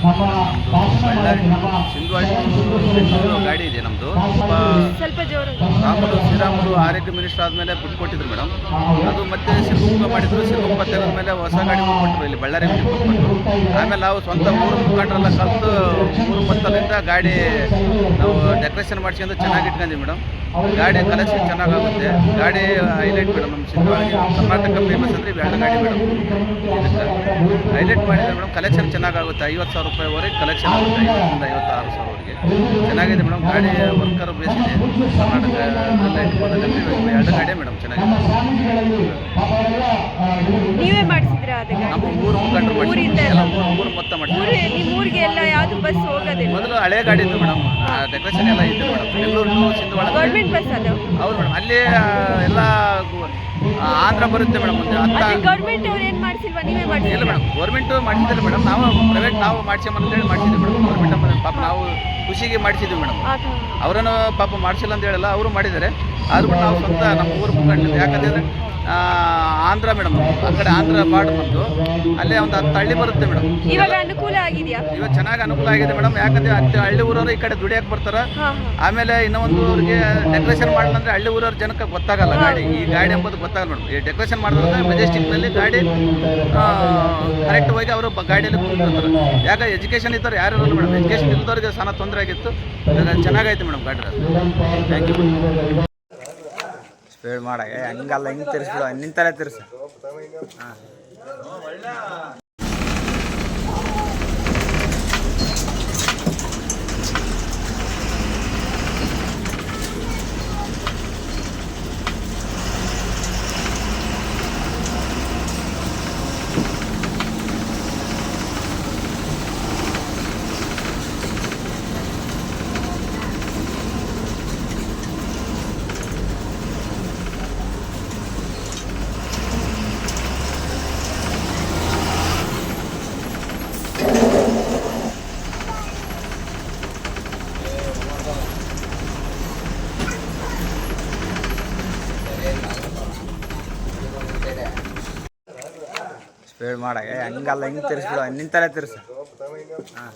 ಬಳ್ಳಾರಿ ಸಿಂಧವಾಡಿ ಬೆಂಗಳೂರು ಗಾಡಿ ಇದೆ ನಮ್ಮದು. ರಾಮುಲು ಶ್ರೀರಾಮುಲು ಆರೋಗ್ಯ ಮಿನಿಸ್ಟರ್ ಆದಮೇಲೆ ಬಿಟ್ಕೊಟ್ಟಿದ್ರು ಮೇಡಮ್. ಅದು ಮತ್ತೆ ಸಿರುಗುಪ್ಪ ಮಾಡಿದ್ರು. ಸಿರುಗುಪ್ಪ ತೆಗೆದ ಮೇಲೆ ಹೊಸ ಗಾಡಿ ಕೊಟ್ಟರು, ಇಲ್ಲಿ ಬಳ್ಳಾರಿ ಕೊಟ್ಟರು. ಆಮೇಲೆ ನಾವು ಸ್ವಂತ ಊರು ಮುಖಂಡರೆಲ್ಲ ಕಲಿತು ಊರು ಮತ್ತಲಿಂದ ಗಾಡಿ ನಾವು ಡೆಕೋರೇಷನ್ ಮಾಡ್ಸ್ಕೊಂಡು ಚೆನ್ನಾಗಿ ಇಟ್ಕೊಂಡ್ವಿ ಮೇಡಮ್. ಗಾಡಿ ಕಲೆಕ್ಷನ್ ಚೆನ್ನಾಗಾಗುತ್ತೆ. ಗಾಡಿ ಹೈಲೈಟ್ ಮೇಡಮ್. ನಮ್ಮ ಸಿಂಧವಾಡಿ ಕರ್ನಾಟಕ ಫೇಮಸ್ ಅಂದರೆ ಇವೆರಡು ಗಾಡಿ ಮೇಡಮ್. ಇದಕ್ಕೆ ಹೈಲೈಟ್ ಮಾಡಿದ್ರೆ ಮೇಡಮ್ ಕಲೆಕ್ಷನ್ ಚೆನ್ನಾಗಾಗುತ್ತೆ. 50,000 ರೂಪಾಯಿವರೆಗೆ ಕಲೆಕ್ಷನ್ ಆಗುತ್ತೆ. 50,000 ಇಂದ 56,000ವರೆಗೆ ಚೆನ್ನಾಗಿದೆ ಮೇಡಮ್. ಗಾಡಿ ವರ್ಕರ್ ಬೇಸಿದೆ. ಕರ್ನಾಟಕದಲ್ಲೇ ಇಟ್ಕೊಳ್ಳೋದ್ರಲ್ಲಿ ಎರಡು ಗಾಡಿ ಮೇಡಮ್ ಚೆನ್ನಾಗಿದೆ. ನೀವೇ ಮಾಡಿಸಿದ್ರಾ? ನಮ್ಮ ಊರು ಮುಖಂಡರು ಎಲ್ಲ ಊರು ಮೊತ್ತ ಮಾಡಿಸಿದ್ರು. ಊರಿಗೆ ಎಲ್ಲ ಯಾವುದು ಬಸ್ ಹೋಗೋದಿಲ್ಲ? ಮೊದಲು ಹಳೆ ಗಾಡಿ ಇತ್ತು ಮೇಡಮ್. ಡೆಕೋರೇಷನ್ ಎಲ್ಲ ಇತ್ತು madam. Bengaluru to Sindhawad government bus ಅದು? ಹೌದು ಮೇಡಮ್. ಅಲ್ಲಿ ಎಲ್ಲ ಆಂಧ್ರ ಬರುತ್ತೆ ಮೇಡಮ್. ಒಂದು ಗೌರ್ಮೆಂಟ್ ಅವ್ರು ಏನು ಮಾಡಿಸಿಲ್ವಾ? ನೀವೇ ಮಾಡಿ? ಇಲ್ಲ ಮೇಡಮ್, ಗೌರ್ಮೆಂಟ್ ಮಾಡಿಸಿದ್ರೆ ಮೇಡಮ್. ನಾವು ಪ್ರೈವೇಟ್ ನಾವು ಮಾಡಿಸ್ಕೊಂಬಂತೇಳಿ ಮಾಡಿಸಿದ್ವಿ ಮೇಡಮ್. ಗೌರ್ಮೆಂಟ್ ಪಾಪ ನಾವು ಖುಷಿಗೆ ಮಾಡಿಸಿದ್ವಿ ಮೇಡಮ್. ಅವರನ್ನು ಪಾಪ ಮಾಡಿಸಿಲ್ಲ ಅಂತ ಹೇಳಲ್ಲ, ಅವರು ಮಾಡಿದ್ದಾರೆ. ಆದ್ರೂ ನಾವು ಸ್ವಂತ ನಮ್ಮ ಊರು ಮುಖಂಡ. ಯಾಕಂತಂದರೆ ಆಂಧ್ರ ಮೇಡಮ್, ಆ ಕಡೆ ಆಂಧ್ರ ಬಾರ್ಡರ್ ನಮ್ಮದು. ಅಲ್ಲೇ ಒಂದು 10 ಹಳ್ಳಿ ಬರುತ್ತೆ ಮೇಡಮ್. ಇವಾಗ ಅನುಕೂಲ ಆಗಿದೆಯಾ? ಇವಾಗ ಚೆನ್ನಾಗಿ ಅನುಕೂಲ ಆಗಿದೆ ಮೇಡಮ್. ಯಾಕಂದರೆ 10 ಹಳ್ಳಿ ಊರವರು ಈ ಕಡೆ ದುಡಿಯಕ್ಕೆ ಬರ್ತಾರೆ. ಆಮೇಲೆ ಇನ್ನೊಂದು ಊರಿಗೆ ಡೆಕೋರೇಷನ್ ಮಾಡಲಂದ್ರೆ ಹಳ್ಳಿ ಊರವ್ರ ಜನಕ್ಕೆ ಗೊತ್ತಾಗಲ್ಲ ಗಾಡಿ. ಈ ಗಾಡಿ ಎಂಬುದು ಗೊತ್ತಾಗಲ್ಲ ಮೇಡಮ್. ಈ ಡೆಕೋರೇಷನ್ ಮಾಡಿದ್ರೆ ಮೆಜೆಸ್ಟಿಕ್ನಲ್ಲಿ ಗಾಡಿ ಕರೆಕ್ಟ್ ಹೋಗಿ ಅವರು ಗಾಡಿಯಲ್ಲಿ ಕೂತ್ಕೊಳ್ತಾರೆ. ಯಾಕೆ ಎಜುಕೇಷನ್ ಇದ್ದವ್ರು ಯಾರು ಇರೋಲ್ಲ ಮೇಡಮ್. ಎಜುಕೇಷನ್ ಇದ್ದವ್ರಿಗೆ ಸಣ್ಣ ತೊಂದರೆ ಆಗಿತ್ತು. ಚೆನ್ನಾಗೈತೆ ಮೇಡಮ್ ಗಾಡಿ. Thank you. ಸ್ಪೀಡ್ ಮಾಡಾಗೆ ಹಂಗಲ್ಲ, ಹಿಂಗೆ ತಿರ್ಸ್ಬಿಡು, ನಿಂತಲೇ ತಿರ್ಸು. ಹಾಂ, ಸ್ಪೀಡ್ ಮಾಡಾಗೆ ಹಂಗಲ್ಲ, ಹಿಂಗೆ ತಿರ್ಸ್ಬಿಡು, ನಿಂತಲೇ ತಿರ್ಸು. ಹಾಂ.